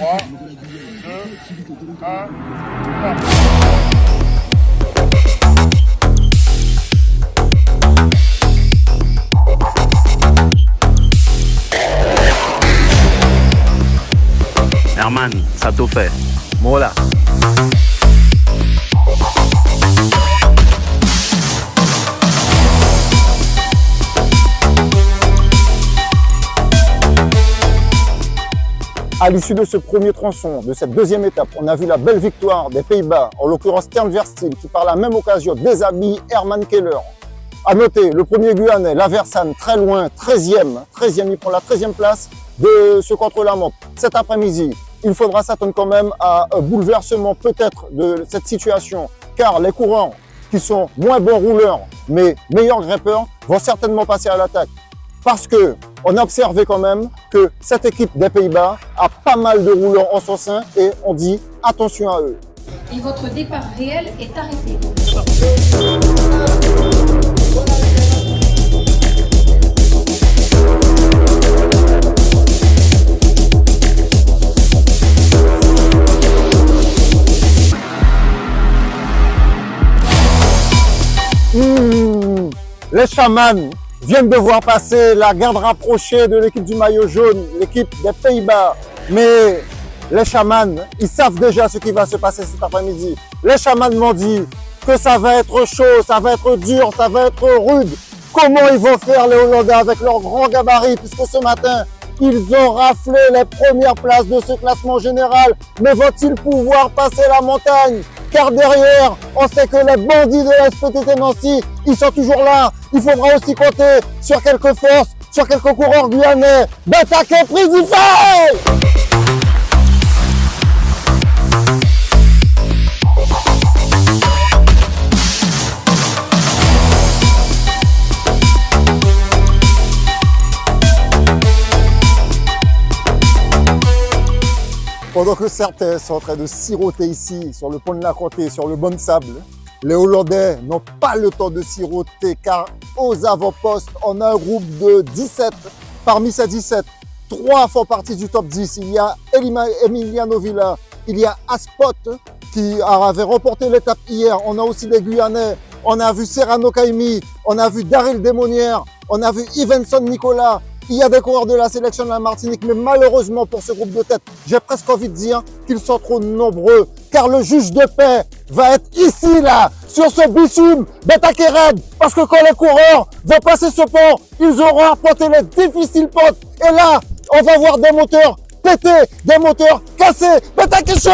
3, 2, 1, Herman, ça t'au fait. Voilà. À l'issue de ce premier tronçon, de cette deuxième étape, on a vu la belle victoire des Pays-Bas, en l'occurrence Tern Verstil, qui par la même occasion déshabille Herman Keller. À noter, le premier Guyanais, Laversane, très loin, 13e, il prend la 13e place de ce contre-la-montre. Cet après-midi, il faudra s'attendre quand même à un bouleversement peut-être de cette situation, car les coureurs qui sont moins bons rouleurs, mais meilleurs grimpeurs, vont certainement passer à l'attaque. Parce que on a observé quand même que cette équipe des Pays-Bas a pas mal de rouleurs en son sein et on dit attention à eux. Et votre départ réel est arrêté. Les chamans viennent de voir passer la garde rapprochée de l'équipe du maillot jaune, l'équipe des Pays-Bas. Mais les chamans, ils savent déjà ce qui va se passer cet après-midi. Les chamans m'ont dit que ça va être chaud, ça va être dur, ça va être rude. Comment ils vont faire les Hollandais avec leur grand gabarit, puisque ce matin, ils ont raflé les premières places de ce classement général. Mais vont-ils pouvoir passer la montagne? Car derrière, on sait que les bandits de la SPTT Nancy, ils sont toujours là. Il faudra aussi compter sur quelques forces, sur quelques coureurs guyanais. D'attaquer Prisifay! Pendant que certains sont en train de siroter ici, sur le pont de la Comté, sur le banc de sable, les Hollandais n'ont pas le temps de siroter car aux avant-postes, on a un groupe de 17. Parmi ces 17, 3 font partie du top 10. Il y a Emiliano Villa, il y a Aspot qui avait remporté l'étape hier. On a aussi des Guyanais, on a vu Serrano Caimi, on a vu Daryl Desmonnières, on a vu Ivenson Nicolas. Il y a des coureurs de la sélection de la Martinique, mais malheureusement pour ce groupe de tête, j'ai presque envie de dire qu'ils sont trop nombreux, car le juge de paix va être ici, là, sur ce bitume d'attaquer raide, parce que quand les coureurs vont passer ce pont, ils auront à porter les difficiles pentes, et là, on va voir des moteurs pétés, des moteurs cassés, d'attaquer chaud!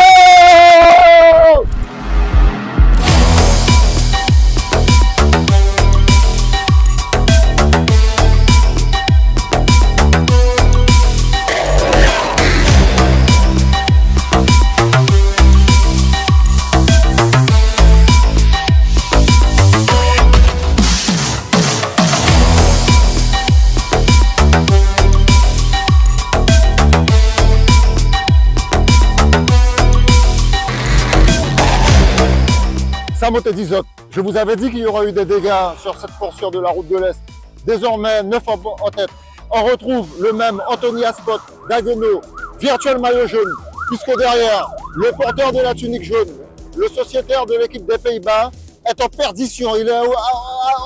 Samothée Dizot, je vous avais dit qu'il y aurait eu des dégâts sur cette portion de la route de l'Est. Désormais, 9 en tête. On retrouve le même Anthony Aspot, d'Haguenau, virtuel maillot jaune, puisque derrière, le porteur de la tunique jaune, le sociétaire de l'équipe des Pays-Bas, est en perdition. Il est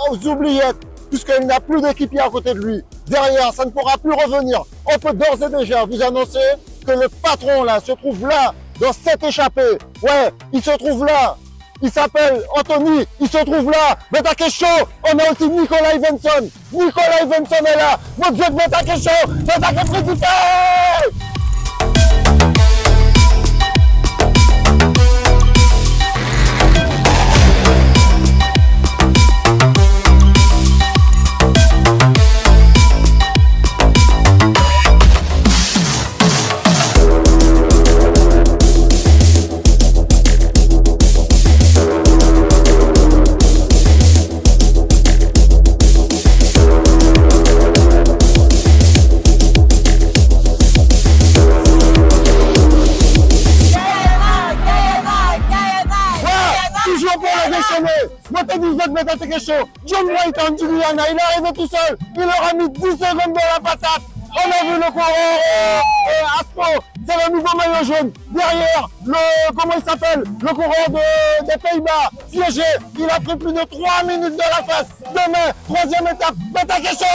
aux oubliettes, puisqu'il n'a plus d'équipier à côté de lui. Derrière, ça ne pourra plus revenir. On peut d'ores et déjà vous annoncer que le patron là se trouve là, dans cette échappée. Ouais, il se trouve là. Il s'appelle Anthony, il se trouve là. Betaké chaud. On a aussi Nicolas Ivenson. Nicolas Ivenson est là. Mon Dieu, Betaké chaud. Betaké Prisifay! John White en Guyana, il est arrivé tout seul, il leur a mis 10 secondes dans la patate. On a vu le coureur Aspo C'est le nouveau maillot jaune. Derrière, comment il s'appelle? Le coureur des Pays-Bas, piégé. Il a pris plus de 3 minutes de la face. Demain, troisième étape. Beta Kecho!